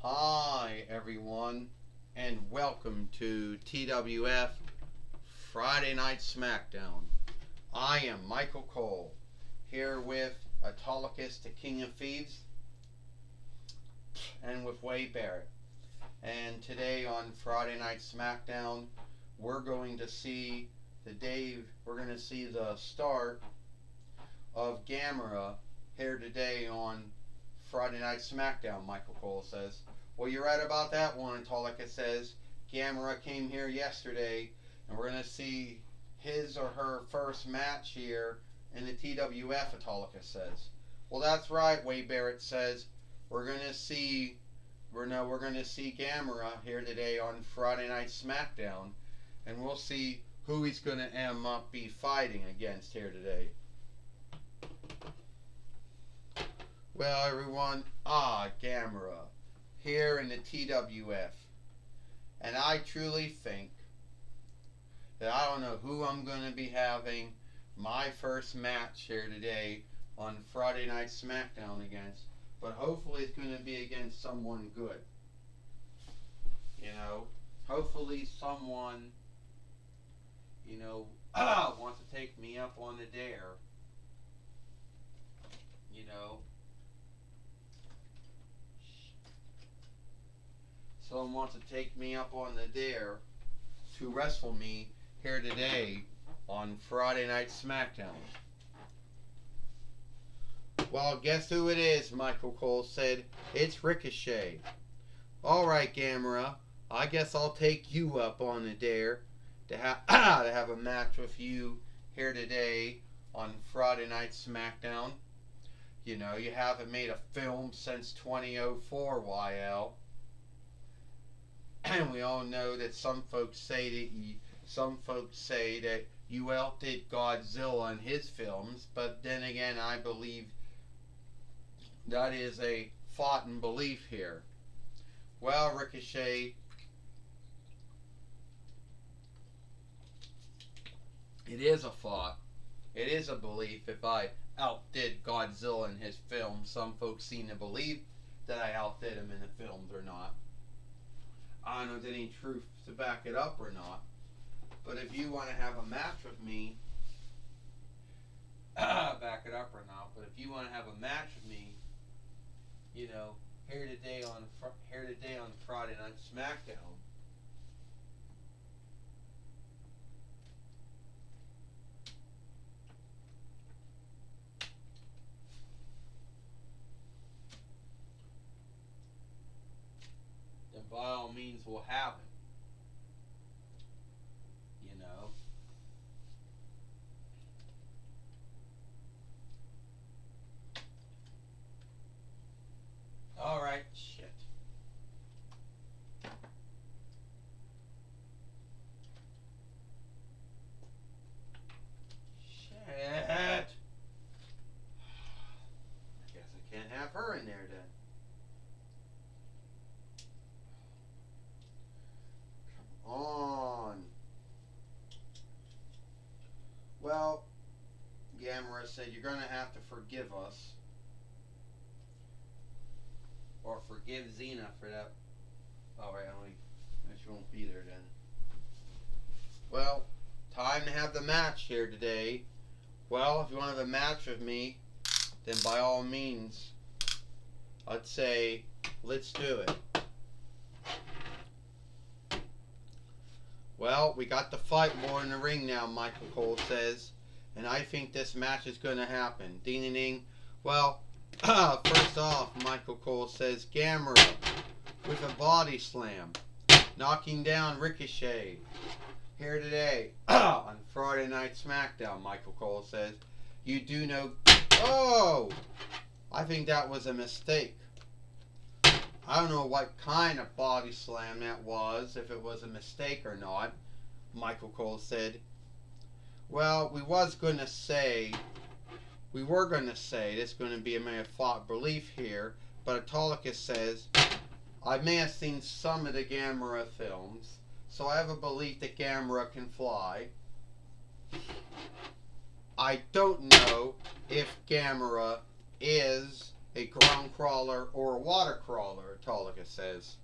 Hi, everyone, and welcome to TWF Friday Night Smackdown. I am Michael Cole, here with Autolycus, the King of Thieves, and with Wade Barrett. And today on Friday Night Smackdown, we're going to see the start of Gamera here today on Friday Night Smackdown, Michael Cole says. Well, you're right about that one, Autolycus says. Gamera came here yesterday, and we're going to see his or her first match here in the TWF, Autolycus says. Well, that's right, Wade Barrett says. We're going to see Gamera here today on Friday Night Smackdown, and we'll see who he's going to be fighting against here today. Well, everyone, Gamera, here in the TWF. And I truly think that I don't know who I'm going to be having my first match here today on Friday Night Smackdown against, but hopefully it's going to be against someone good. Hopefully someone, wants to take me up on the dare. Someone wants to take me up on the dare to wrestle me here today on Friday Night Smackdown. Well, guess who it is, Michael Cole said. It's Ricochet. Alright, Gamera, I guess I'll take you up on the dare to have a match with you here today on Friday Night Smackdown. You haven't made a film since 2004, YL. And we all know that some folks say that you outdid Godzilla in his films, but then again, I believe that is a foughten belief here. Well, Ricochet, it is a thought. It is a belief. If I outdid Godzilla in his films, some folks seem to believe that I outdid him in the films or not. I don't know if there's any truth to back it up or not. But if you want to have a match with me, back it up or not. But if you want to have a match with me, here today on Friday Night Smackdown, then by all means we'll have it. Alright, shit. Shit. I guess I can't have her in there then. Come on. Well, Gamera said you're going to have to forgive us. Or forgive Xena for that. Alright, she won't be there then. Well, time to have the match here today. Well, if you want to have a match with me, then by all means, I'd say, let's do it. Well, we got the fight more in the ring now, Michael Cole says. And I think this match is going to happen. Ding-a-ding. Well, first off, Michael Cole says, Gamera with a body slam, knocking down Ricochet here today on Friday Night Smackdown, Michael Cole says. You do know... Oh! I think that was a mistake. I don't know what kind of body slam that was, if it was a mistake or not, Michael Cole said. Well, we were going to say this is going to be a mere fought belief here, but Autolycus says, I may have seen some of the Gamera films, so I have a belief that Gamera can fly. I don't know if Gamera is a ground crawler or a water crawler, Autolycus says.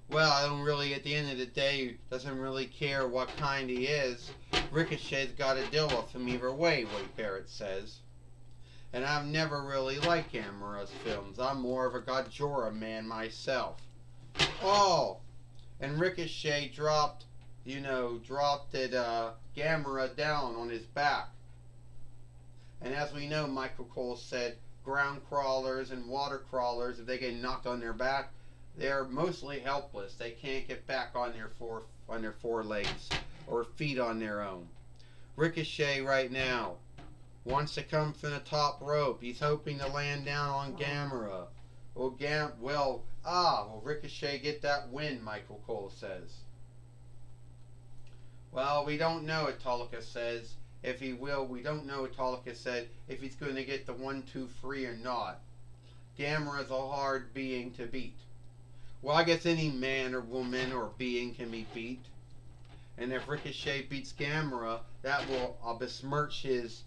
Well, I don't really, at the end of the day, doesn't really care what kind he is. Ricochet's got to deal with him either way, Wade Barrett says. And I've never really liked Gamera's films. I'm more of a Godzilla man myself. Oh, and Ricochet dropped Gamera down on his back. And as we know, Michael Cole said, ground crawlers and water crawlers, if they get knocked on their back, they're mostly helpless. They can't get back on their four legs or feet on their own. Ricochet right now wants to come from the top rope. He's hoping to land down on Gamera. Will Ricochet get that win, Michael Cole says. Well, we don't know, Autolycus says. If he will, we don't know, Autolycus said, if he's going to get the 1, 2, 3 or not. Gamera's a hard being to beat. Well, I guess any man or woman or being can be beat. And if Ricochet beats Gamera, that will besmirch his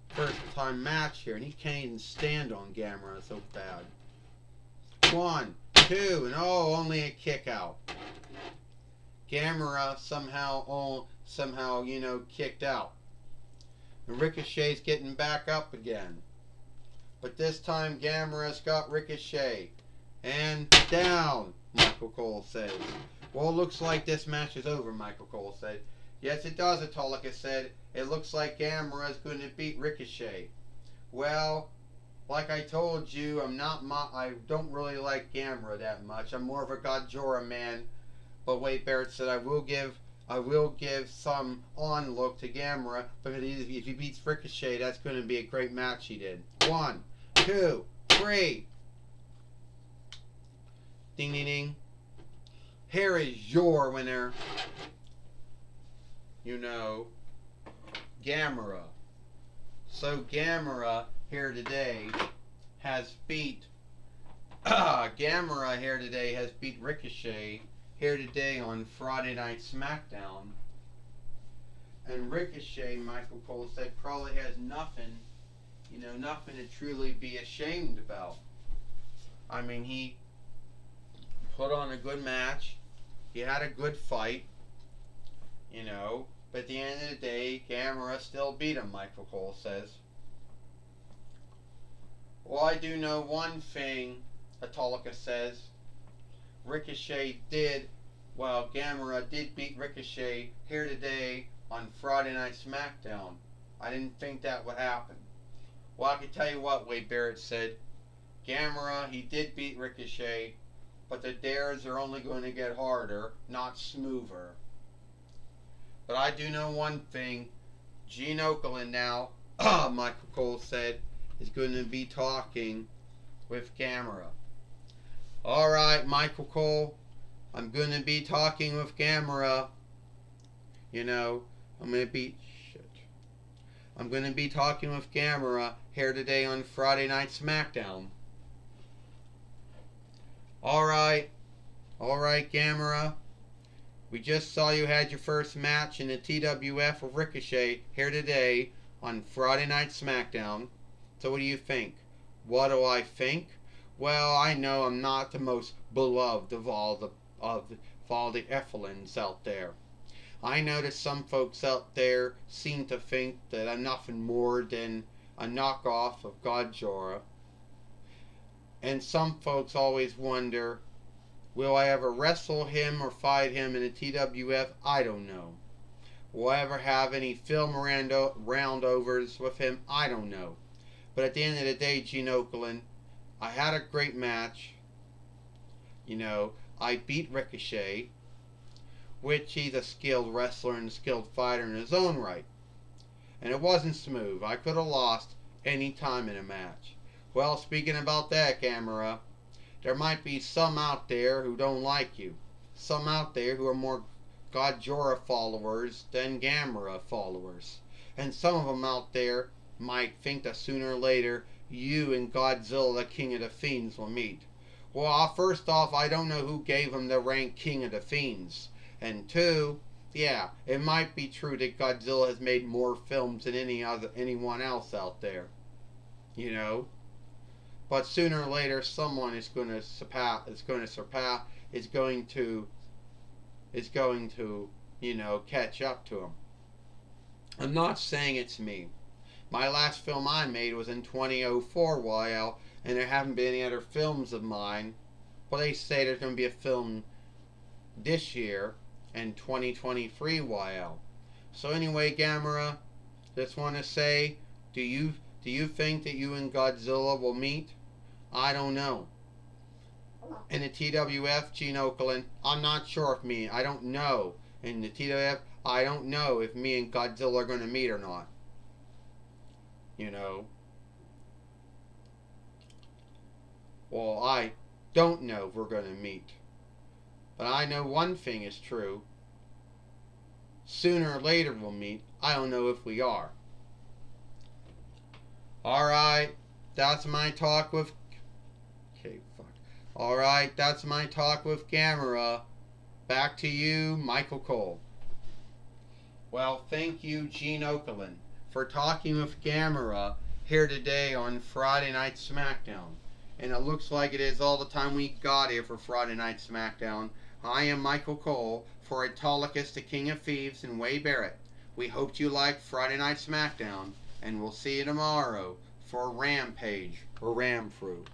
first time match here. And he can't even stand on Gamera so bad. 1, 2, and only a kick out. Gamera somehow kicked out. And Ricochet's getting back up again. But this time Gamera's got Ricochet. And down, Michael Cole says. Well, it looks like this match is over, Michael Cole said. Yes, it does, Autolycus said. It looks like Gamera's going to beat Ricochet. Well, like I told you, I don't really like Gamera that much. I'm more of a Godzilla man. But Wade Barrett said I will give some onlook to Gamera, because if he beats Ricochet, that's going to be a great match he did. 1, 2, 3. Ding, ding, ding. Here is your winner. Gamera. So Gamera here today has beat Ricochet here today on Friday Night Smackdown. And Ricochet, Michael Cole said, probably has nothing to truly be ashamed about. I mean, he put on a good match. He had a good fight. But at the end of the day, Gamera still beat him, Michael Cole says. Well, I do know one thing, Autolycus says. Gamera did beat Ricochet here today on Friday Night Smackdown. I didn't think that would happen. Well, I can tell you what, Wade Barrett said. Gamera, he did beat Ricochet, but the dares are only going to get harder, not smoother. But I do know one thing. Gene Okerlund now, Michael Cole said, is going to be talking with Gamera. Alright, Michael Cole, I'm going to be talking with Gamera. I'm going to be talking with Gamera here today on Friday Night Smackdown. Alright, Gamera. We just saw you had your first match in the TWF with Ricochet here today on Friday Night Smackdown. So what do you think? What do I think? Well, I know I'm not the most beloved of all the Effelins out there. I know that some folks out there seem to think that I'm nothing more than a knockoff of Godzilla. And some folks always wonder, will I ever wrestle him or fight him in a TWF? I don't know. Will I ever have any film roundovers with him? I don't know. But at the end of the day, Gene Okerlund, I had a great match. I beat Ricochet, which he's a skilled wrestler and a skilled fighter in his own right. And it wasn't smooth. I could have lost any time in a match. Well, speaking about that, Gamera, there might be some out there who don't like you. Some out there who are more Godzilla followers than Gamera followers. And some of them out there might think that sooner or later you and Godzilla, the King of the Fiends, will meet. Well, first off, I don't know who gave him the rank King of the Fiends. And 2, yeah, it might be true that Godzilla has made more films than anyone else out there. you know. But sooner or later, someone is going to catch up to him. I'm not saying it's me. My last film I made was in 2004 YL, and there haven't been any other films of mine. But they say there's going to be a film this year in 2023 YL. So anyway, Gamera, just want to say, do you think that you and Godzilla will meet? I don't know. In the TWF, Gene Okerlund, I'm not sure if me. I don't know. In the TWF, I don't know if me and Godzilla are going to meet or not. You know. Well, I don't know if we're going to meet. But I know one thing is true. Sooner or later we'll meet. I don't know if we are. Alright, that's my talk with... Okay, fuck. Alright, that's my talk with Gamera. Back to you, Michael Cole. Well, thank you, Gene Okerlund, for talking with Gamera here today on Friday Night Smackdown. And it looks like it is all the time we got here for Friday Night Smackdown. I am Michael Cole for Autolycus, the King of Thieves, and Way Barrett. We hope you liked Friday Night Smackdown, and we'll see you tomorrow for Rampage or Ram Through.